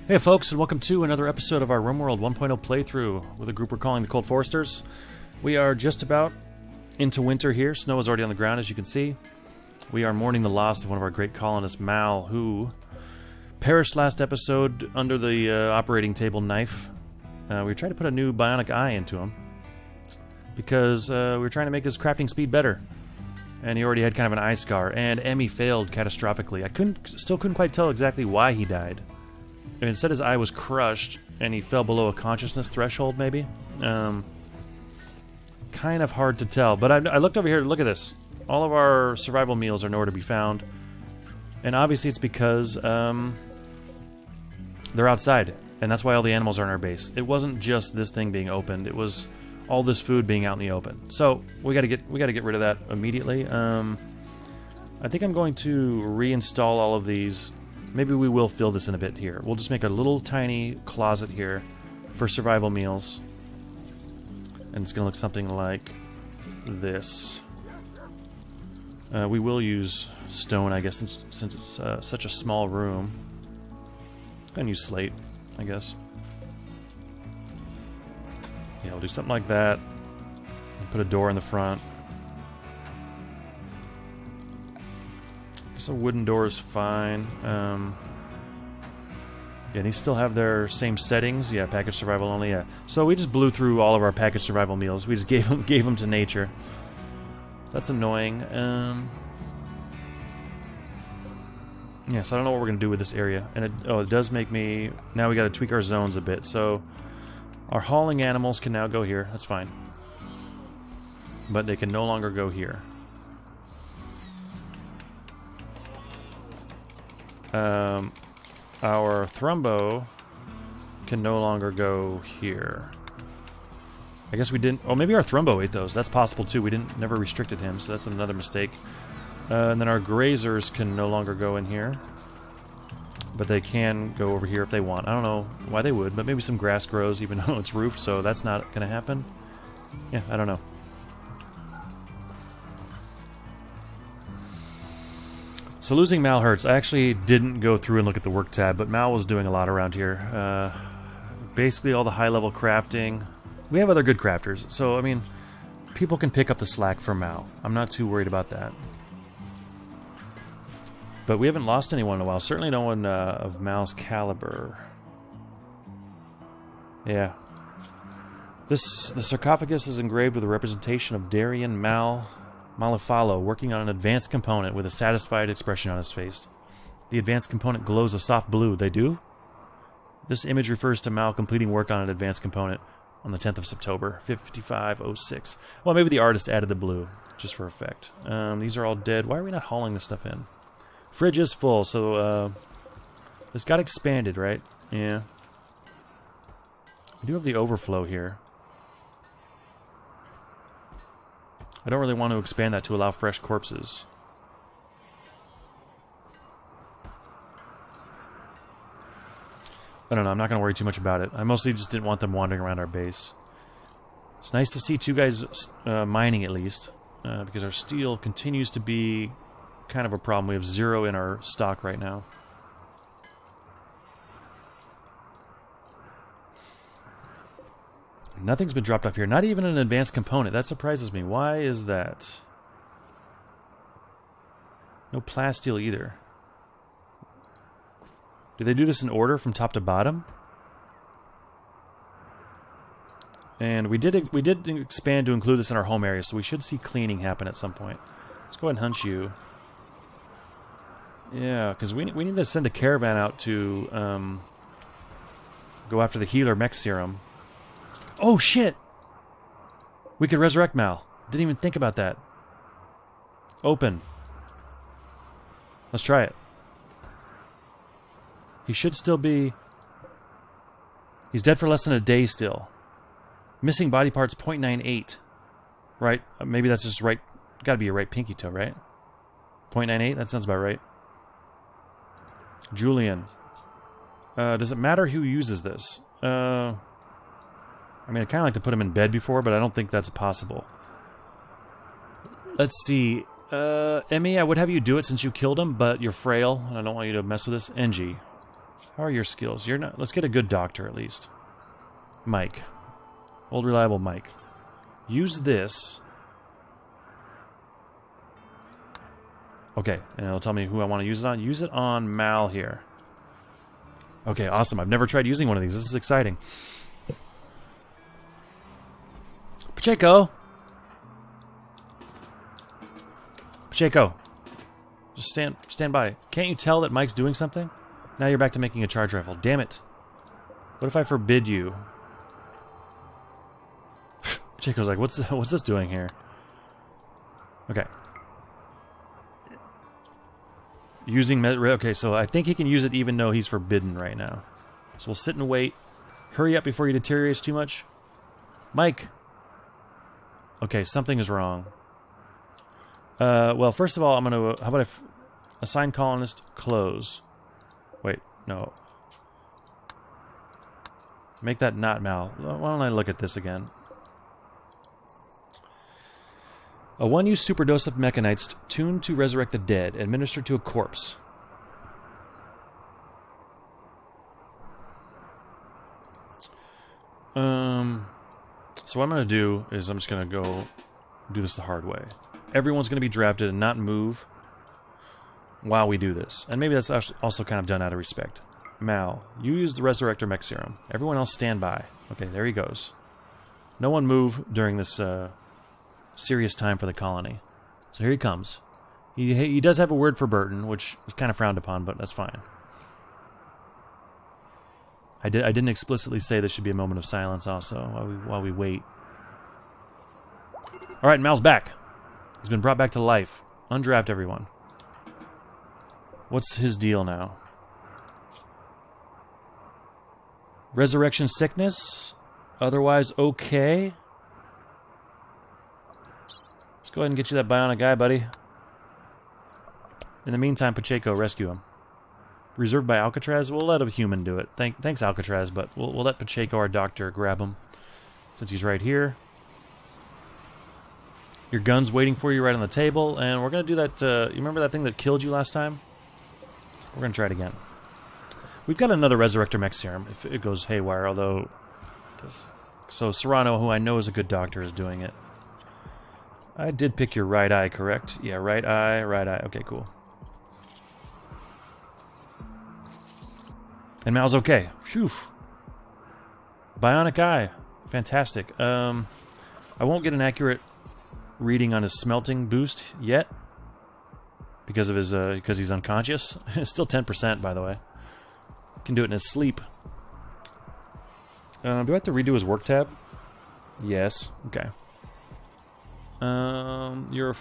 Hey folks, and welcome to another episode of our Rimworld 1.0 playthrough with a group we're calling the Cold Foresters. We are just about into winter here. Snow is already on the ground, as you can see. We are mourning the loss of one of our great colonists, Mal, who perished last episode under the operating table knife. We tried to put a new bionic eye into him because we were trying to make his crafting speed better. And he already had kind of an eye scar, and Emmy failed catastrophically. I still couldn't quite tell exactly why he died. And it said his eye was crushed, and he fell below a consciousness threshold, maybe? Kind of hard to tell. But I looked over here, look at this. All of our survival meals are nowhere to be found. And obviously it's because they're outside. And that's why all the animals are in our base. It wasn't just this thing being opened. It was all this food being out in the open. So we gotta get rid of that immediately. I think I'm going to reinstall all of these. Maybe we will fill this in a bit here. We'll just make a little tiny closet here for survival meals. And it's going to look something like this. We will use stone, I guess, since it's such a small room. I'm going to use slate, I guess. Yeah, we'll do something like that. Put a door in the front. So wooden door is fine. Yeah, these still have their same settings. Yeah, package survival only. Yeah. So we just blew through all of our package survival meals. We just gave them to nature. So that's annoying. Yeah, so I don't know what we're gonna do with this area. And it does make me. Now we got to tweak our zones a bit. So our hauling animals can now go here. That's fine. But they can no longer go here. Our Thrumbo can no longer go here. I guess we didn't. Oh, maybe our Thrumbo ate those. That's possible too. We never restricted him, so that's another mistake. And then our Grazers can no longer go in here, but they can go over here if they want. I don't know why they would, but maybe some grass grows even though it's roofed, so that's not going to happen. Yeah, I don't know. So losing Mal hurts. I actually didn't go through and look at the work tab, but Mal was doing a lot around here. Basically all the high-level crafting. We have other good crafters, so, I mean, people can pick up the slack for Mal. I'm not too worried about that. But we haven't lost anyone in a while. Certainly no one of Mal's caliber. Yeah. The sarcophagus is engraved with a representation of Darien Malefalo working on an advanced component with a satisfied expression on his face. The advanced component glows a soft blue. They do? This image refers to Mal completing work on an advanced component on the 10th of September, 5506. Well, maybe the artist added the blue, just for effect. These are all dead. Why are we not hauling this stuff in? Fridge is full, so this got expanded, right? Yeah. We do have the overflow here. I don't really want to expand that to allow fresh corpses. I don't know, I'm not going to worry too much about it. I mostly just didn't want them wandering around our base. It's nice to see two guys mining at least, because our steel continues to be kind of a problem. We have 0 in our stock right now. Nothing's been dropped off here. Not even an advanced component. That surprises me. Why is that? No plasteel either. Do they do this in order from top to bottom? And we did expand to include this in our home area, so we should see cleaning happen at some point. Let's go ahead and hunt you. Yeah, because we need to send a caravan out to go after the healer mech serum. Oh, shit! We could resurrect Mal. Didn't even think about that. Open. Let's try it. He should still be... He's dead for less than a day still. Missing body parts 0.98. Right? Maybe that's just right... Gotta be a right pinky toe, right? 0.98? That sounds about right. Julian. Does it matter who uses this? I mean, I kind of like to put him in bed before, but I don't think that's possible. Let's see. Emmy, I would have you do it since you killed him, but you're frail, and I don't want you to mess with this. NG. How are your skills? You're not... Let's get a good doctor, at least. Mike. Old reliable Mike. Use this. Okay, and it'll tell me who I want to use it on. Use it on Mal here. Okay, awesome. I've never tried using one of these. This is exciting. Pacheco! Pacheco! Just stand by. Can't you tell that Mike's doing something? Now you're back to making a charge rifle. Damn it. What if I forbid you? Pacheco's like, what's this doing here? Okay. Using... Okay, so I think he can use it even though he's forbidden right now. So we'll sit and wait. Hurry up before he deteriorates too much. Mike! Okay, something is wrong. Well, first of all, I'm going to... How about I assign colonist close? Wait, no. Make that not Mal. Why don't I look at this again? A one-use superdose of mechanites tuned to resurrect the dead, administered to a corpse. So what I'm going to do is I'm just going to go do this the hard way. Everyone's going to be drafted and not move while we do this. And maybe that's also kind of done out of respect. Mal, you use the Resurrector Mech Serum. Everyone else stand by. Okay, there he goes. No one move during this serious time for the colony. So here he comes. He does have a word for Burton, which is kind of frowned upon, but that's fine. I didn't explicitly say this should be a moment of silence also while we wait. Alright, Mal's back. He's been brought back to life. Undraft everyone. What's his deal now? Resurrection sickness? Otherwise okay? Let's go ahead and get you that bionic guy, buddy. In the meantime, Pacheco, rescue him. Reserved by Alcatraz? We'll let a human do it. Thanks, Alcatraz, but we'll let Pacheco, our doctor, grab him. Since he's right here. Your gun's waiting for you right on the table, and we're going to do that... you remember that thing that killed you last time? We're going to try it again. We've got another Resurrector Mech Serum, if it goes haywire, although... So Serrano, who I know is a good doctor, is doing it. I did pick your right eye, correct? Yeah, right eye, right eye. Okay, cool. And Mal's okay. Phew. Bionic eye. Fantastic. I won't get an accurate reading on his smelting boost yet. Because of his because he's unconscious. It's still 10%, by the way. Can do it in his sleep. Do I have to redo his work tab? Yes. Okay. We'll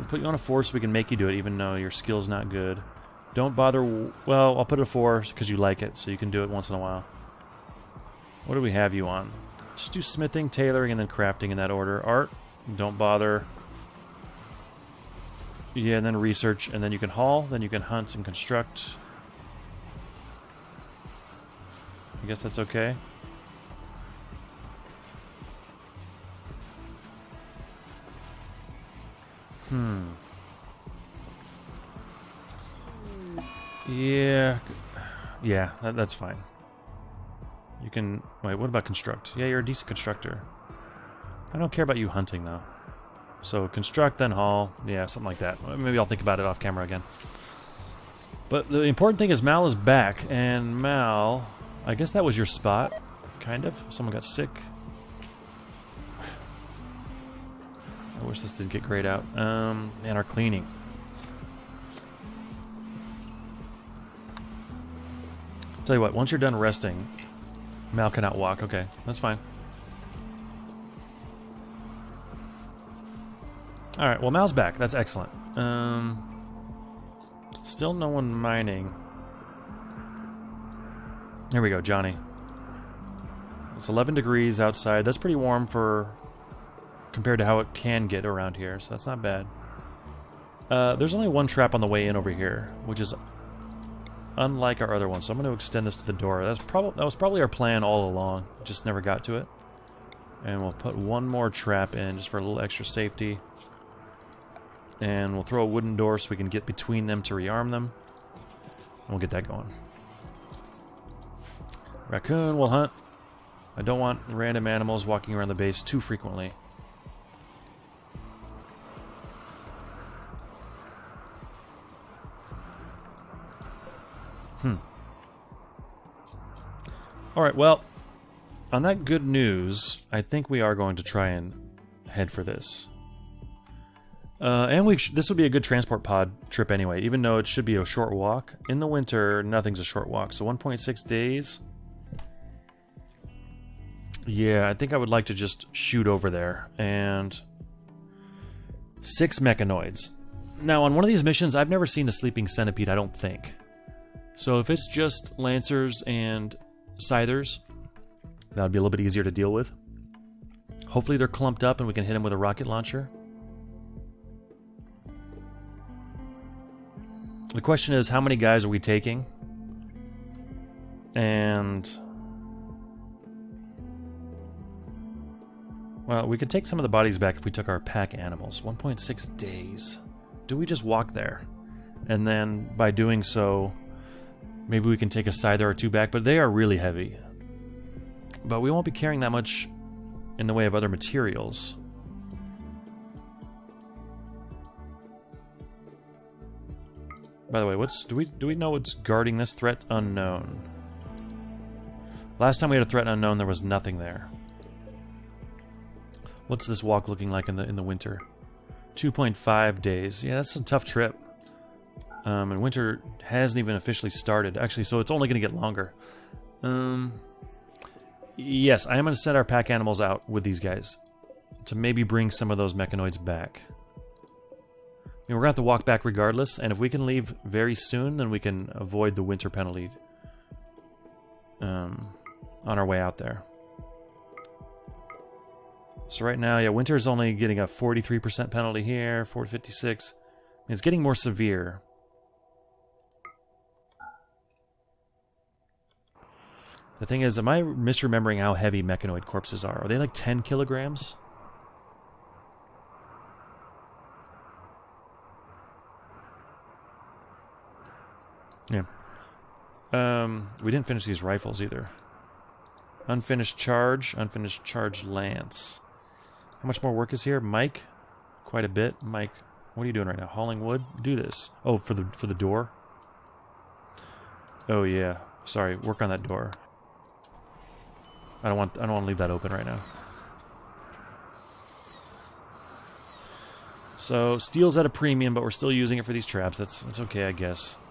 put you on a 4 so we can make you do it, even though your skill's not good. Don't bother... Well, I'll put it a 4 because you like it, so you can do it once in a while. What do we have you on? Just do smithing, tailoring, and then crafting in that order. Art, don't bother. Yeah, and then research, and then you can haul, then you can hunt and construct. I guess that's okay. Yeah. Yeah, that's fine. You can... Wait, what about construct? Yeah, you're a decent constructor. I don't care about you hunting, though. So, construct, then haul. Yeah, something like that. Maybe I'll think about it off camera again. But the important thing is Mal is back, and Mal... I guess that was your spot. Kind of. Someone got sick. I wish this didn't get grayed out. And our cleaning. Tell you what, once you're done resting, Mal cannot walk. Okay, that's fine. Alright, well, Mal's back. That's excellent. Still no one mining. Here we go, Johnny. It's 11 degrees outside. That's pretty warm for... compared to how it can get around here, so that's not bad. There's only one trap on the way in over here, which is unlike our other one, so I'm going to extend this to the door. That was probably our plan all along, just never got to it. And we'll put one more trap in, just for a little extra safety. And we'll throw a wooden door so we can get between them to rearm them. And we'll get that going. Raccoon will hunt. I don't want random animals walking around the base too frequently. Alright, well, on that good news, I think we are going to try and head for this. And this would be a good transport pod trip anyway, even though it should be a short walk. In the winter, nothing's a short walk, so 1.6 days. Yeah, I think I would like to just shoot over there. And 6 mechanoids. Now, on one of these missions, I've never seen a sleeping centipede, I don't think. So if it's just lancers and scythers, that would be a little bit easier to deal with. Hopefully they're clumped up and we can hit them with a rocket launcher. The question is, how many guys are we taking? And... well, we could take some of the bodies back if we took our pack animals. 1.6 days. Do we just walk there? And then, by doing so, maybe we can take a scyther or 2 back, but they are really heavy. But we won't be carrying that much in the way of other materials. By the way, do we know what's guarding this threat? Unknown. Last time we had a threat unknown, there was nothing there. What's this walk looking like in the winter? 2.5 days. Yeah, that's a tough trip. And winter hasn't even officially started. Actually, so it's only going to get longer. Yes, I am going to set our pack animals out with these guys to maybe bring some of those mechanoids back. I mean, we're going to have to walk back regardless, and if we can leave very soon, then we can avoid the winter penalty on our way out there. So right now, yeah, winter is only getting a 43% penalty here, 456. I mean, it's getting more severe. The thing is, am I misremembering how heavy mechanoid corpses are? Are they like 10 kilograms? Yeah. We didn't finish these rifles either. Unfinished charge lance. How much more work is here? Mike? Quite a bit. Mike, what are you doing right now? Hauling wood? Do this. Oh, for the door? Oh yeah. Sorry, work on that door. I don't want to leave that open right now. So steel's at a premium, but we're still using it for these traps. That's okay, I guess.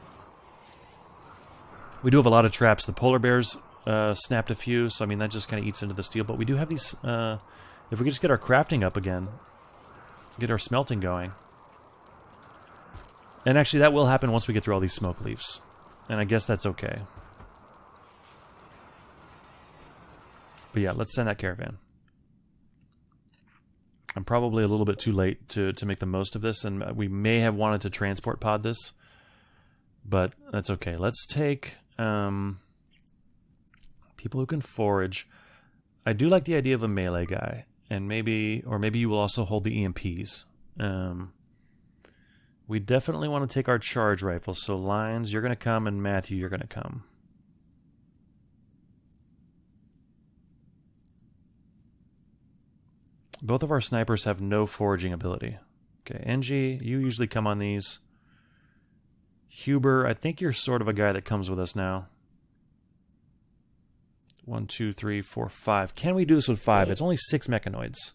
We do have a lot of traps. The polar bears snapped a few, so I mean that just kind of eats into the steel. But we do have these. If we could just get our crafting up again, get our smelting going, and actually that will happen once we get through all these smoke leaves, and I guess that's okay. But yeah, let's send that caravan. I'm probably a little bit too late to make the most of this, and we may have wanted to transport pod this, but that's okay. Let's take people who can forage. I do like the idea of a melee guy, and maybe you will also hold the EMPs. We definitely want to take our charge rifles, so Lines, you're going to come, and Matthew, you're going to come. Both of our snipers have no foraging ability. Okay, NG, you usually come on these. Huber, I think you're sort of a guy that comes with us now. 1, 2, 3, 4, 5. Can we do this with 5? It's only 6 mechanoids.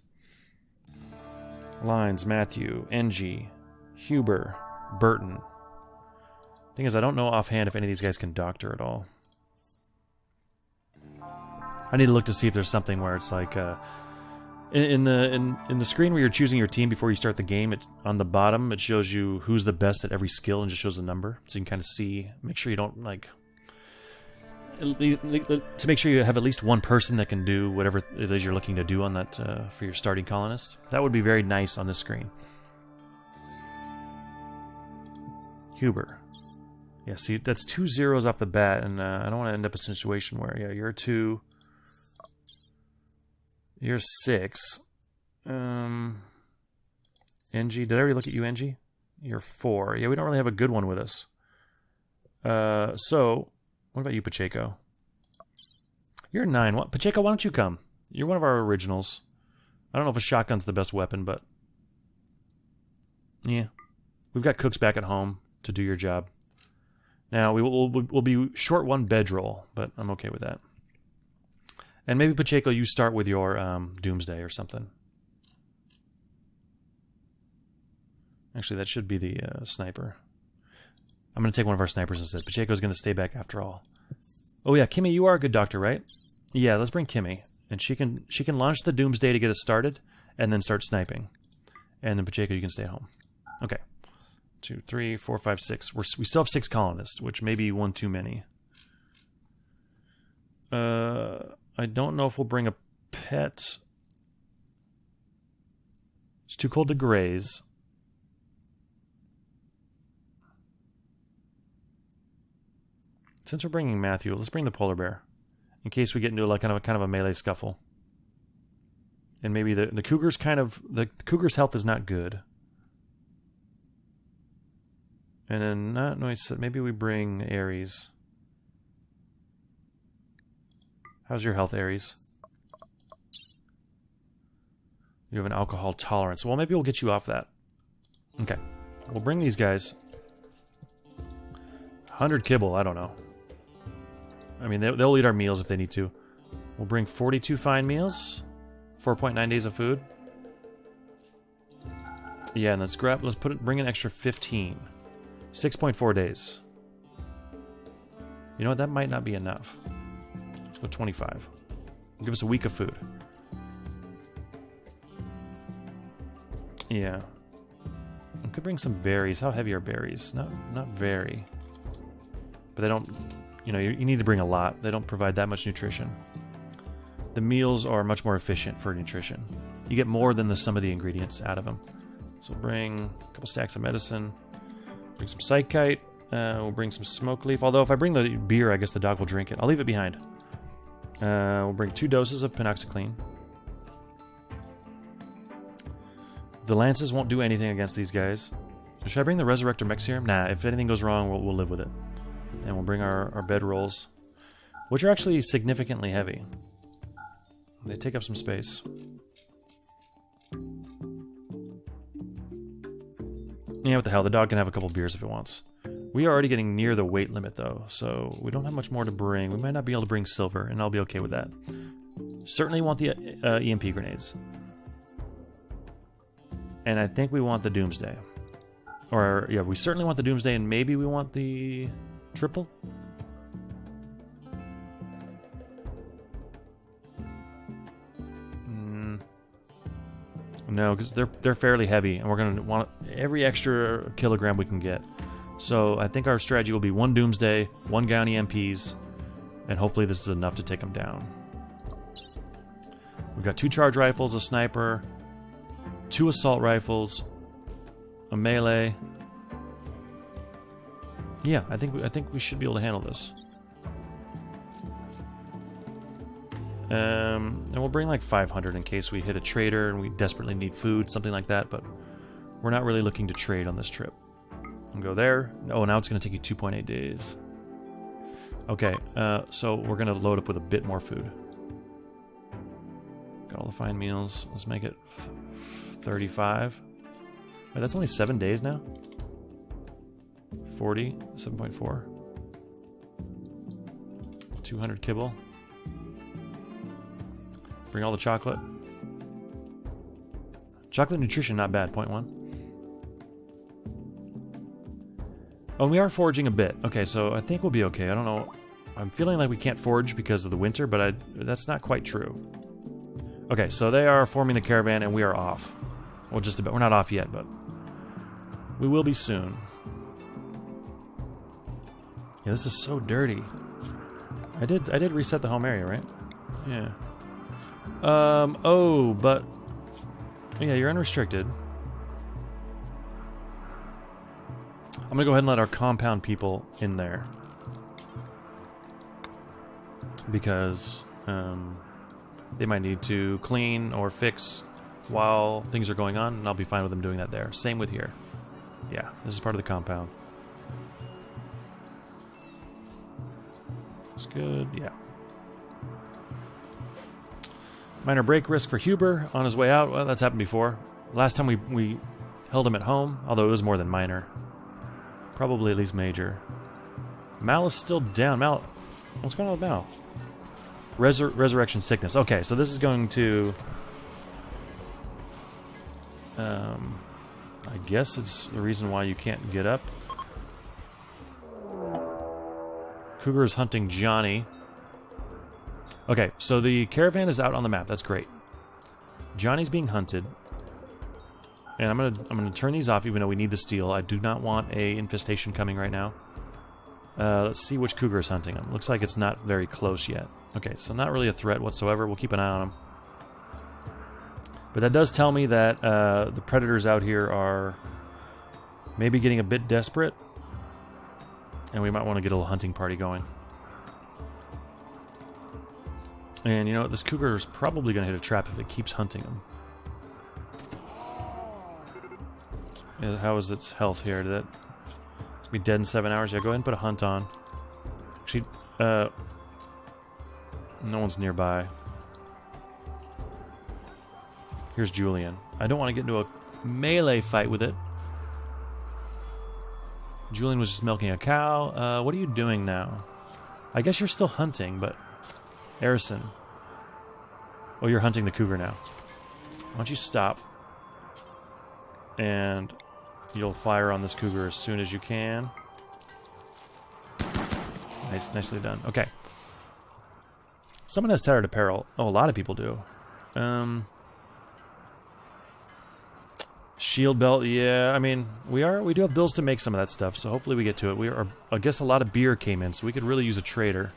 Lines, Matthew, NG, Huber, Burton. Thing is, I don't know offhand if any of these guys can doctor at all. I need to look to see if there's something where it's like... In the screen where you're choosing your team before you start the game, on the bottom it shows you who's the best at every skill and just shows the number, so you can kind of see, make sure you don't like, to make sure you have at least one person that can do whatever it is you're looking to do on that for your starting colonist. That would be very nice on this screen. Huber, yeah, see that's 2 zeros off the bat, and I don't want to end up in a situation where you're 2. You're 6. NG, did I already look at you, NG? You're 4. Yeah, we don't really have a good one with us. So, what about you, Pacheco? You're 9. What? Pacheco, why don't you come? You're one of our originals. I don't know if a shotgun's the best weapon, but... yeah. We've got cooks back at home to do your job. Now, we'll be short 1 bedroll, but I'm okay with that. And maybe, Pacheco, you start with your Doomsday or something. Actually, that should be the sniper. I'm going to take one of our snipers instead. Pacheco's going to stay back after all. Oh yeah, Kimmy, you are a good doctor, right? Yeah, let's bring Kimmy. And she can launch the Doomsday to get us started, and then start sniping. And then, Pacheco, you can stay at home. Okay. 2, 3, 4, 5, 6. We still have 6 colonists, which may be 1 too many. I don't know if we'll bring a pet. It's too cold to graze. Since we're bringing Matthew, let's bring the polar bear, in case we get into like kind of a melee scuffle. And maybe the cougar's the cougar's health is not good. And then maybe we bring Ares. How's your health, Ares? You have an alcohol tolerance. Well, maybe we'll get you off that. Okay, we'll bring these guys. 100 kibble. I don't know. I mean, they'll eat our meals if they need to. We'll bring 42 fine meals. 4.9 days of food. Yeah, and let's bring an extra 15. 6.4 days. You know what? That might not be enough. Let's go 25. Give us a week of food. Yeah. We could bring some berries. How heavy are berries? Not very. But they don't... You know, you need to bring a lot. They don't provide that much nutrition. The meals are much more efficient for nutrition. You get more than the sum of the ingredients out of them. So we'll bring a couple stacks of medicine. Bring some psychite. We'll bring some smoke leaf. Although if I bring the beer, I guess the dog will drink it. I'll leave it behind. We'll bring 2 doses of penoxycline. The lances won't do anything against these guys. Should I bring the resurrector mech serum? Nah, if anything goes wrong, we'll live with it. And we'll bring our bed rolls, which are actually significantly heavy. They take up some space. Yeah, what the hell, the dog can have a couple beers if it wants. We are already getting near the weight limit, though, so we don't have much more to bring. We might not be able to bring silver, and I'll be okay with that. Certainly want the EMP grenades. And I think we want the Doomsday. Or, yeah, we certainly want the Doomsday, and maybe we want the triple? No, because they're fairly heavy, and we're going to want every extra kilogram we can get. So I think our strategy will be 1 Doomsday, 1 Gown EMPs, and hopefully this is enough to take them down. We've got 2 charge rifles, a sniper, 2 assault rifles, a melee. Yeah, I think we should be able to handle this. And we'll bring like 500 in case we hit a trader and we desperately need food, something like that, but we're not really looking to trade on this trip. And go there. Oh, now it's going to take you 2.8 days. Okay, so we're going to load up with a bit more food. Got all the fine meals. Let's make it 35. Wait, that's only 7 days now? 40, 7.4. 200 kibble. Bring all the chocolate. Chocolate nutrition, not bad, 0.1. Oh, and we are foraging a bit. Okay, so I think we'll be okay. I don't know. I'm feeling like we can't forage because of the winter, but that's not quite true. Okay, so they are forming the caravan, and we are off. Well, just about. We're not off yet, but we will be soon. Yeah, this is so dirty. I did reset the home area, right? Yeah. Oh, but yeah, you're unrestricted. I'm gonna go ahead and let our compound people in there because they might need to clean or fix while things are going on, and I'll be fine with them doing that there. Same with here. Yeah, this is part of the compound. It's good, yeah. Minor break risk for Huber on his way out. Well, that's happened before. Last time we held him at home, although it was more than minor. Probably at least major. Mal is still down. Mal, what's going on with Mal? Resurrection sickness. Okay, so this is going to... I guess it's the reason why you can't get up. Cougar is hunting Johnny. Okay, so the caravan is out on the map. That's great. Johnny's being hunted. And I'm gonna turn these off even though we need the steel. I do not want a infestation coming right now. Let's see which cougar is hunting him. Looks like it's not very close yet. Okay, so not really a threat whatsoever. We'll keep an eye on him. But that does tell me that the predators out here are maybe getting a bit desperate. And we might want to get a little hunting party going. And you know what? This cougar is probably going to hit a trap if it keeps hunting him. How is its health here? Did it be dead in 7 hours? Yeah, go ahead and put a hunt on. Actually, no one's nearby. Here's Julian. I don't want to get into a melee fight with it. Julian was just milking a cow. What are you doing now? I guess you're still hunting, but... Harrison. Oh, you're hunting the cougar now. Why don't you stop? And you'll fire on this cougar as soon as you can. Nicely done. Okay. Someone has tattered apparel. Oh, a lot of people do. Shield belt, yeah. I mean, we do have bills to make some of that stuff, so hopefully we get to it. I guess a lot of beer came in, so we could really use a trader.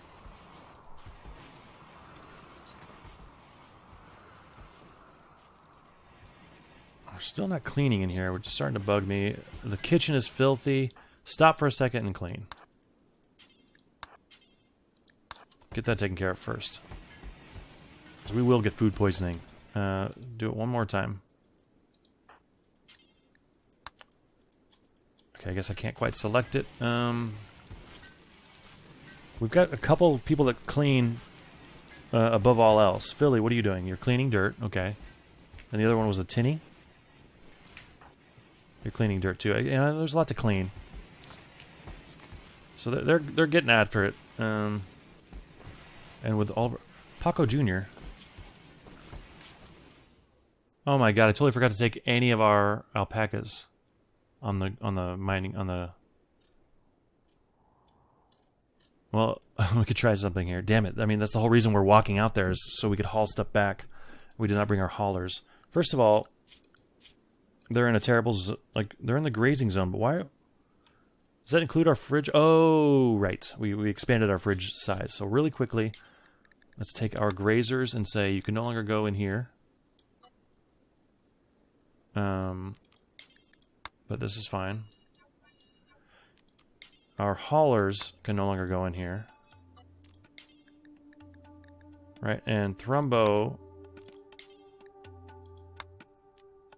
We're still not cleaning in here, which is starting to bug me. The kitchen is filthy. Stop for a second and clean. Get that taken care of first. Because we will get food poisoning. Do it one more time. Okay, I guess I can't quite select it. We've got a couple people that clean above all else. Philly, what are you doing? You're cleaning dirt. Okay. And the other one was a tinny. You're cleaning dirt too. You know, there's a lot to clean. So they're getting after it. And with all Paco Jr. Oh my god! I totally forgot to take any of our alpacas on the mining on the. Well, we could try something here. Damn it! I mean, that's the whole reason we're walking out there is so we could haul stuff back. We did not bring our haulers. First of all, they're in a terrible they're in the grazing zone. But why? Does that include our fridge? Oh, right. We expanded our fridge size. So really quickly, let's take our grazers and say you can no longer go in here. But this is fine. Our haulers can no longer go in here. Right, and Thrumbo...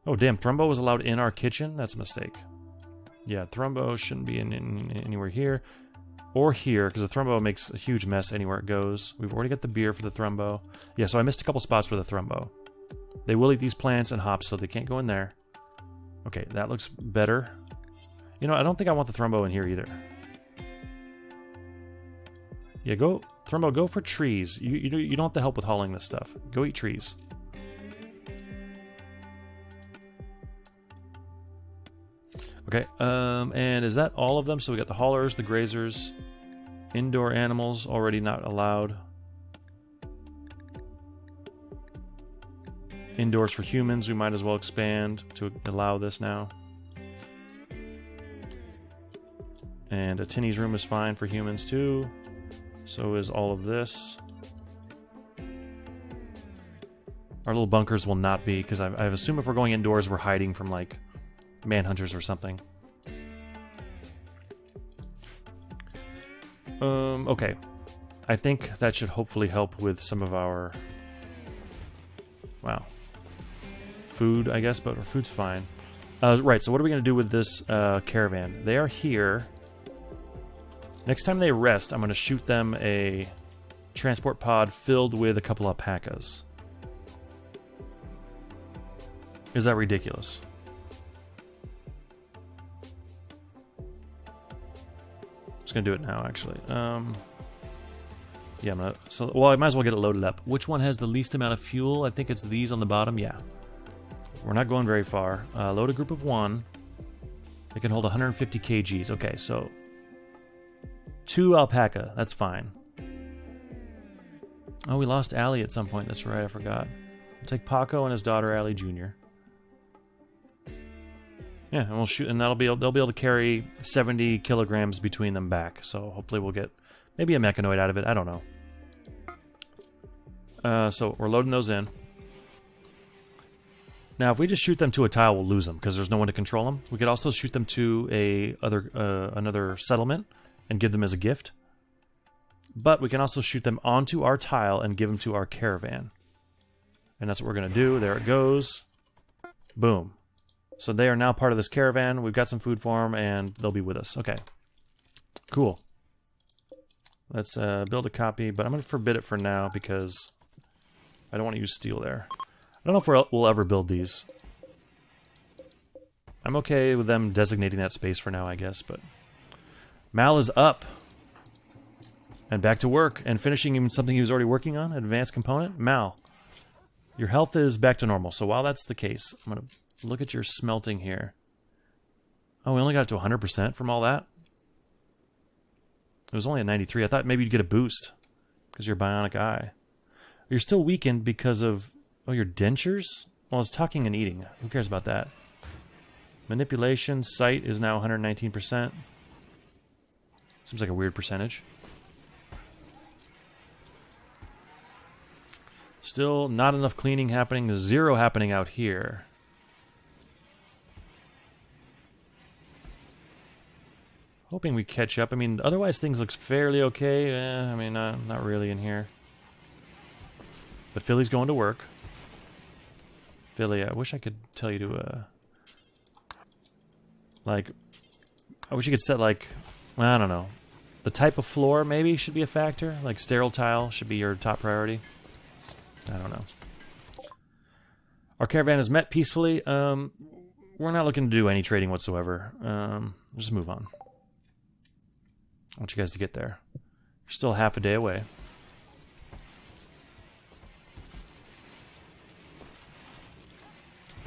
Oh, damn, Thrumbo was allowed in our kitchen? That's a mistake. Yeah, Thrumbo shouldn't be in anywhere here. Or here, because the Thrumbo makes a huge mess anywhere it goes. We've already got the beer for the Thrumbo. Yeah, so I missed a couple spots for the Thrumbo. They will eat these plants and hops, so they can't go in there. Okay, that looks better. You know, I don't think I want the Thrumbo in here either. Yeah, go... Thrumbo, go for trees. You don't have to help with hauling this stuff. Go eat trees. Okay, and is that all of them? So we got the haulers, the grazers, indoor animals already not allowed. Indoors for humans, we might as well expand to allow this now. And a tinny's room is fine for humans too. So is all of this. Our little bunkers will not be, because I assume if we're going indoors, we're hiding from, like, manhunters or something. Okay. I think that should hopefully help with some of our... Wow. Food, I guess, but our food's fine. Right, so what are we going to do with this caravan? They are here. Next time they rest, I'm going to shoot them a transport pod filled with a couple of alpacas. Is that ridiculous? Just gonna do it now, actually. Yeah, I'm gonna. So, well, I might as well get it loaded up. Which one has the least amount of fuel? I think it's these on the bottom. Yeah. We're not going very far. Load a group of 1. It can hold 150 kgs. Okay, so 2 alpaca. That's fine. Oh, we lost Allie at some point. That's right. I forgot. We'll take Paco and his daughter Allie Jr. Yeah, and we'll shoot, and they'll be able to carry 70 kilograms between them back. So hopefully we'll get maybe a mechanoid out of it. I don't know. So we're loading those in. Now, if we just shoot them to a tile, we'll lose them because there's no one to control them. We could also shoot them to another settlement and give them as a gift. But we can also shoot them onto our tile and give them to our caravan. And that's what we're going to do. There it goes. Boom. So they are now part of this caravan. We've got some food for them, and they'll be with us. Okay. Cool. Let's build a copy, but I'm going to forbid it for now because I don't want to use steel there. I don't know if we'll ever build these. I'm okay with them designating that space for now, I guess, but... Mal is up. And back to work, and finishing even something he was already working on, advanced component. Mal, your health is back to normal, so while that's the case, I'm going to look at your smelting here. Oh, we only got it to 100% from all that? It was only at 93. I thought maybe you'd get a boost because you're a bionic eye. You're still weakened because of... Oh, your dentures? Well, it's talking and eating. Who cares about that? Manipulation, sight is now 119%. Seems like a weird percentage. Still not enough cleaning happening. 0 happening out here. Hoping we catch up. I mean, otherwise things look fairly okay. I mean, not really in here. But Philly's going to work. Philly, I wish I could tell you to, like, I wish you could set, like, I don't know. The type of floor, maybe, should be a factor. Like, sterile tile should be your top priority. I don't know. Our caravan is met peacefully. We're not looking to do any trading whatsoever. Just move on. I want you guys to get there. You're still half a day away.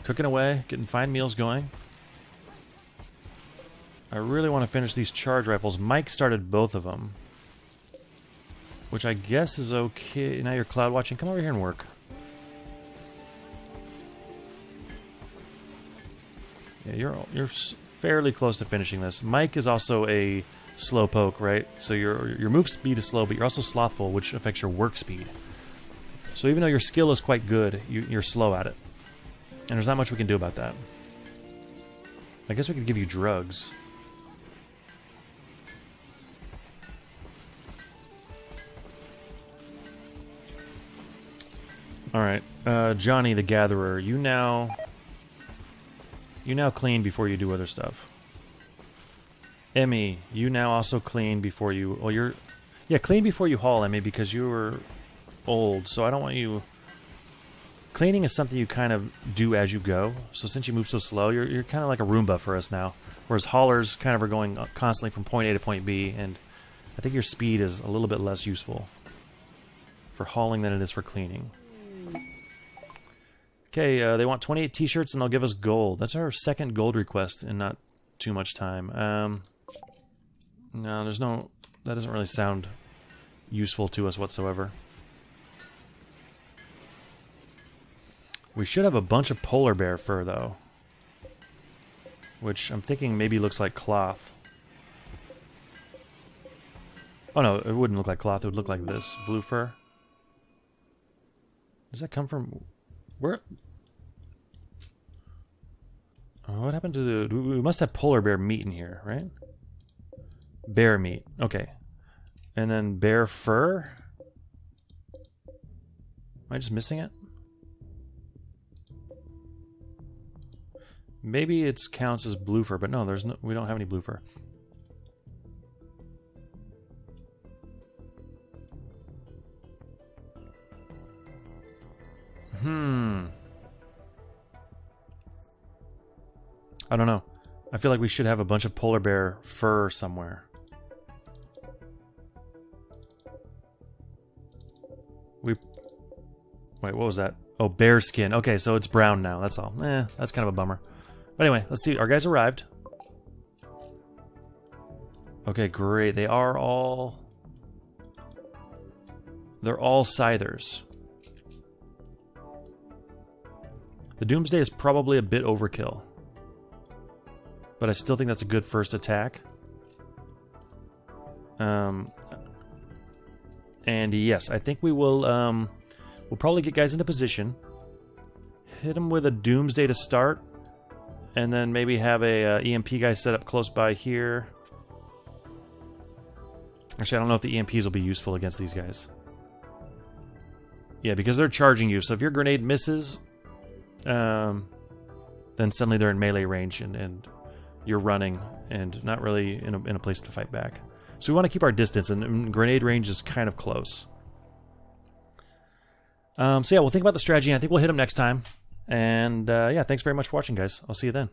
Cooking away, getting fine meals going. I really want to finish these charge rifles. Mike started both of them. Which I guess is okay. Now you're cloud watching. Come over here and work. Yeah, you're fairly close to finishing this. Mike is also a slowpoke, right? So your move speed is slow, but you're also slothful, which affects your work speed. So even though your skill is quite good, you're slow at it. And there's not much we can do about that. I guess we could give you drugs. Alright, Johnny the Gatherer, you now clean before you do other stuff. Emmy, you now also clean before you... Well, yeah, clean before you haul, Emmy, because you were old, so I don't want you... Cleaning is something you kind of do as you go, so since you move so slow, you're kind of like a Roomba for us now. Whereas haulers kind of are going constantly from point A to point B, and I think your speed is a little bit less useful for hauling than it is for cleaning. Okay, they want 28 t-shirts and they'll give us gold. That's our second gold request in not too much time. No, that doesn't really sound useful to us whatsoever. We should have a bunch of polar bear fur, though. Which I'm thinking maybe looks like cloth. Oh no, it wouldn't look like cloth, it would look like this. Blue fur. Does that come from... Where... what happened to the... We must have polar bear meat in here, right? Bear meat. Okay. And then bear fur? Am I just missing it? Maybe it counts as blue fur, but no, we don't have any blue fur. I don't know. I feel like we should have a bunch of polar bear fur somewhere. Wait, what was that? Oh, bear skin. Okay, so it's brown now. That's all. That's kind of a bummer. But anyway, let's see. Our guys arrived. Okay, great. They're all scythers. The Doomsday is probably a bit overkill. But I still think that's a good first attack. And yes, I think we will we'll probably get guys into position. Hit them with a Doomsday to start. And then maybe have a EMP guy set up close by here. Actually, I don't know if the EMPs will be useful against these guys. Yeah, because they're charging you. So if your grenade misses, then suddenly they're in melee range and you're running and not really in a place to fight back. So we want to keep our distance, and grenade range is kind of close. So yeah, we'll think about the strategy. I think we'll hit them next time. And yeah, thanks very much for watching, guys. I'll see you then.